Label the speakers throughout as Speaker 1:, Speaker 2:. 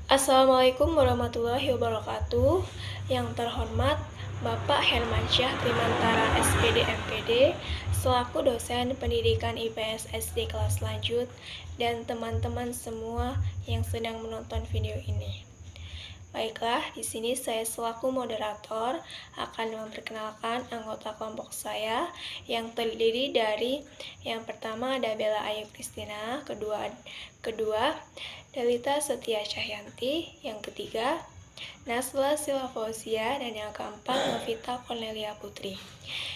Speaker 1: Assalamualaikum warahmatullahi wabarakatuh. Yang terhormat Bapak Hermansyah Trimantara SPD MPD selaku dosen pendidikan IPS SD kelas lanjut dan teman-teman semua yang sedang menonton video ini. Baiklah, di sini saya selaku moderator akan memperkenalkan anggota kelompok saya yang terdiri dari yang pertama ada Bella Ayu Kristina, kedua Delita Setia Cahyanti, yang ketiga Nasla Sila Fauzia, dan yang keempat Novita Cornelia Putri.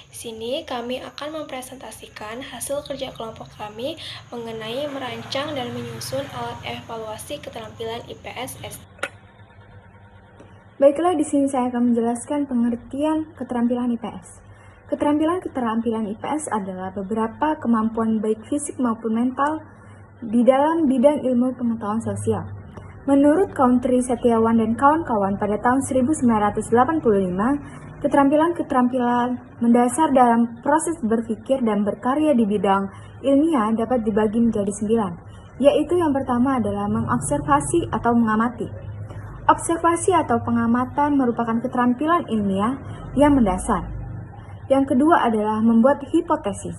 Speaker 1: Di sini kami akan mempresentasikan hasil kerja kelompok kami mengenai merancang dan menyusun alat evaluasi keterampilan IPS SD.
Speaker 2: Baiklah, di sini saya akan menjelaskan pengertian keterampilan IPS. Keterampilan IPS adalah beberapa kemampuan baik fisik maupun mental di dalam bidang ilmu pengetahuan sosial. Menurut Country Setiawan dan kawan-kawan pada tahun 1985, keterampilan mendasar dalam proses berpikir dan berkarya di bidang ilmiah dapat dibagi menjadi 9, yaitu yang pertama adalah mengobservasi atau mengamati. Observasi atau pengamatan merupakan keterampilan ilmiah yang mendasar. Yang kedua adalah membuat hipotesis.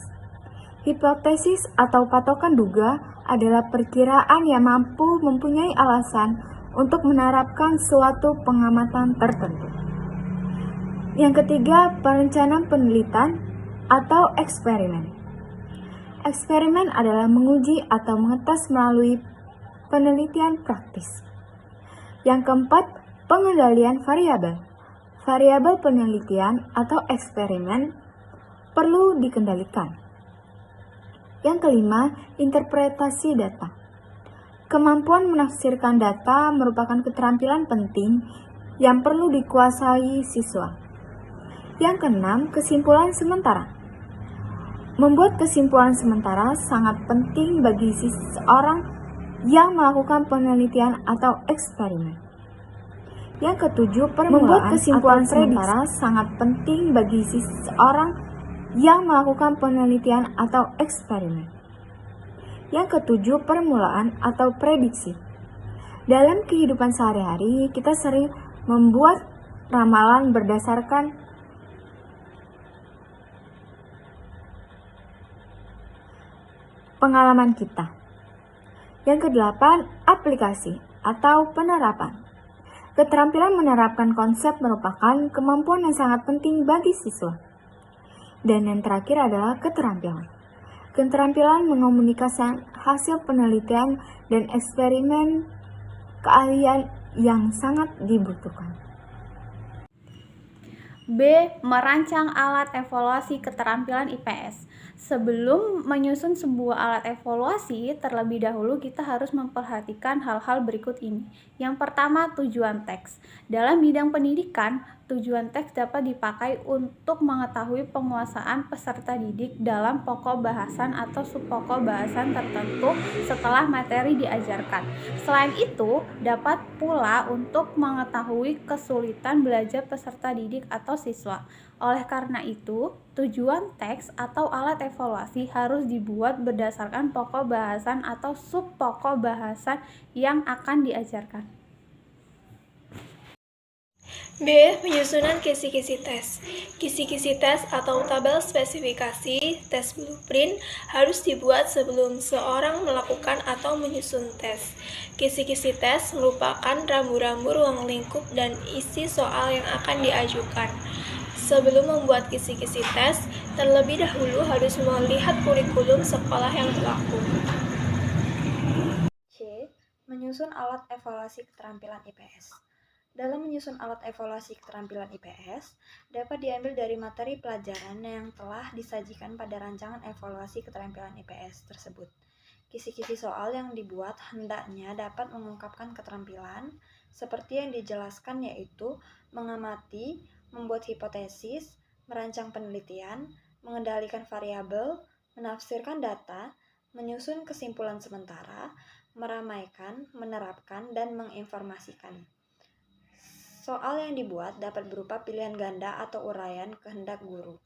Speaker 2: Hipotesis atau patokan duga adalah perkiraan yang mampu mempunyai alasan untuk menerapkan suatu pengamatan tertentu. Yang ketiga, perencanaan penelitian atau eksperimen. Eksperimen adalah menguji atau mengetes melalui penelitian praktis. Yang keempat, pengendalian variabel. Variabel penelitian atau eksperimen perlu dikendalikan. Yang kelima, interpretasi data. Kemampuan menafsirkan data merupakan keterampilan penting yang perlu dikuasai siswa. Yang keenam, kesimpulan sementara. Membuat kesimpulan sementara sangat penting bagi seseorang yang melakukan penelitian atau eksperimen. Yang ketujuh, membuat kesimpulan sementara sangat penting bagi seseorang yang melakukan penelitian atau eksperimen. Yang ketujuh, permulaan atau prediksi. Dalam kehidupan sehari-hari, kita sering membuat ramalan berdasarkan pengalaman kita. Yang kedelapan, aplikasi atau penerapan. Keterampilan menerapkan konsep merupakan kemampuan yang sangat penting bagi siswa. Dan yang terakhir adalah keterampilan. Keterampilan mengomunikasikan hasil penelitian dan eksperimen, keahlian yang sangat dibutuhkan.
Speaker 3: B. Merancang alat evaluasi keterampilan IPS. Sebelum menyusun sebuah alat evaluasi, terlebih dahulu kita harus memperhatikan hal-hal berikut ini. Yang pertama, tujuan teks. Dalam bidang pendidikan, tujuan teks dapat dipakai untuk mengetahui penguasaan peserta didik dalam pokok bahasan atau subpokok bahasan tertentu setelah materi diajarkan. Selain itu, dapat pula untuk mengetahui kesulitan belajar peserta didik atau siswa. Oleh karena itu, tujuan teks atau alat evaluasi harus dibuat berdasarkan pokok bahasan atau subpokok bahasan yang akan diajarkan.
Speaker 1: B. Penyusunan kisi-kisi tes. Kisi-kisi tes atau tabel spesifikasi tes blueprint harus dibuat sebelum seorang melakukan atau menyusun tes. Kisi-kisi tes merupakan rambu-rambu ruang lingkup dan isi soal yang akan diajukan. Sebelum membuat kisi-kisi tes, terlebih dahulu harus melihat kurikulum sekolah yang berlaku.
Speaker 4: C. Menyusun alat evaluasi keterampilan IPS. Dalam menyusun alat evaluasi keterampilan IPS, dapat diambil dari materi pelajaran yang telah disajikan pada rancangan evaluasi keterampilan IPS tersebut. Kisi-kisi soal yang dibuat hendaknya dapat mengungkapkan keterampilan seperti yang dijelaskan, yaitu mengamati, membuat hipotesis, merancang penelitian, mengendalikan variabel, menafsirkan data, menyusun kesimpulan sementara, meramaikan, menerapkan, dan menginformasikan. Soal yang dibuat dapat berupa pilihan ganda atau uraian kehendak guru.